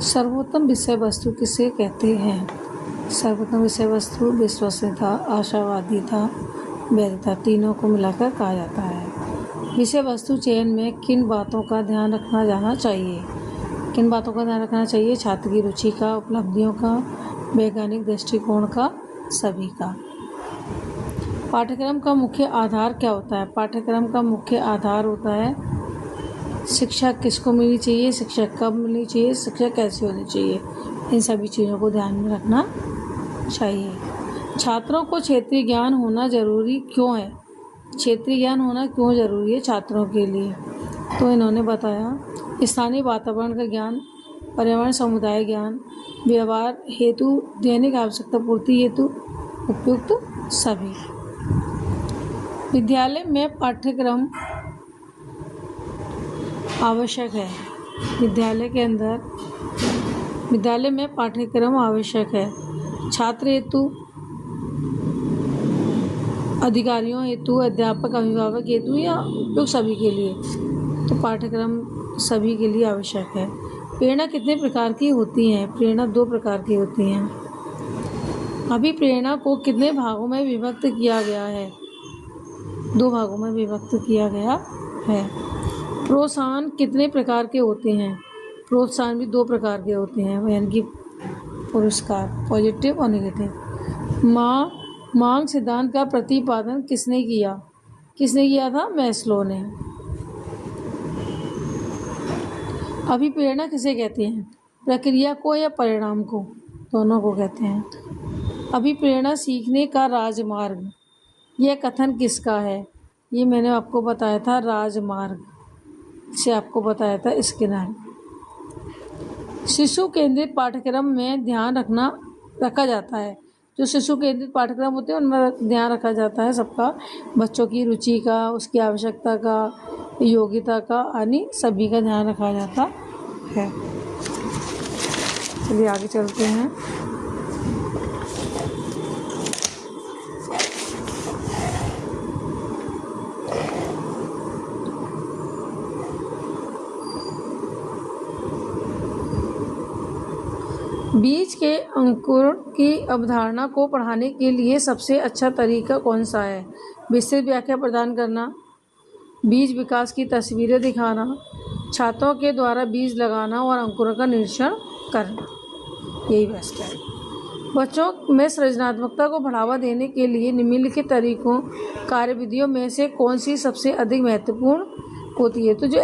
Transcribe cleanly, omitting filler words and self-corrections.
सर्वोत्तम विषय वस्तु किसे कहते हैं? सर्वोत्तम विषय वस्तु विश्वसनीयता, आशावादिता, वैधता तीनों को मिलाकर कहा जाता है। विषय वस्तु चयन में किन बातों का ध्यान रखना जाना चाहिए? किन बातों का ध्यान रखना चाहिए? छात्र की रुचि का, उपलब्धियों का, वैज्ञानिक दृष्टिकोण का, सभी का। पाठ्यक्रम का मुख्य आधार क्या होता है? पाठ्यक्रम का मुख्य आधार होता है शिक्षा किसको मिलनी चाहिए, शिक्षा कब मिलनी चाहिए, शिक्षा कैसी होनी चाहिए। इन सभी चीज़ों को ध्यान में रखना चाहिए। छात्रों को क्षेत्रीय ज्ञान होना ज़रूरी क्यों है? क्षेत्रीय ज्ञान होना क्यों ज़रूरी है छात्रों के लिए? तो इन्होंने बताया स्थानीय वातावरण का ज्ञान, पर्यावरण समुदाय ज्ञान, व्यवहार हेतु, दैनिक आवश्यकता पूर्ति हेतु उपयुक्त सभी। विद्यालय में पाठ्यक्रम आवश्यक है। विद्यालय में पाठ्यक्रम आवश्यक है। छात्र हेतु, अधिकारियों हेतु, अध्यापक अभिभावक हेतु या उपयुक्त सभी के लिए। तो पाठ्यक्रम सभी के लिए आवश्यक है। प्रेरणा कितने प्रकार की होती हैं? प्रेरणा 2 प्रकार की होती हैं। अभिप्रेरणा को कितने भागों में विभक्त किया गया है? 2 भागों में विभक्त किया गया है। प्रोत्साहन कितने प्रकार के होते हैं? प्रोत्साहन भी 2 प्रकार के होते हैं, यानी कि पुरस्कार, पॉजिटिव और नेगेटिव। मांग सिद्धांत का प्रतिपादन किसने किया? किसने किया था? मैस्लो ने। अभिप्रेरणा किसे कहते हैं? प्रक्रिया को या परिणाम को? दोनों को कहते हैं। अभिप्रेरणा सीखने का राजमार्ग, यह कथन किसका है? ये मैंने आपको बताया था, राजमार्ग से आपको बताया था स्किनर। शिशु केंद्रित पाठ्यक्रम में ध्यान रखा जाता है। जो शिशु केंद्रित पाठ्यक्रम होते हैं उनमें ध्यान रखा जाता है सबका, बच्चों की रुचि का, उसकी आवश्यकता का, योग्यता का, यानी सभी का ध्यान रखा जाता है। चलिए आगे चलते हैं। बीज के अंकुरण की अवधारणा को पढ़ाने के लिए सबसे अच्छा तरीका कौन सा है? विस्तृत व्याख्या प्रदान करना, बीज विकास की तस्वीरें दिखाना, छात्रों के द्वारा बीज लगाना और अंकुरण का निरीक्षण करना, यही बेस्ट है। बच्चों में सृजनात्मकता को बढ़ावा देने के लिए निम्नलिखित तरीकों कार्यविधियों में से कौन सी सबसे अधिक महत्वपूर्ण होती है? तो जो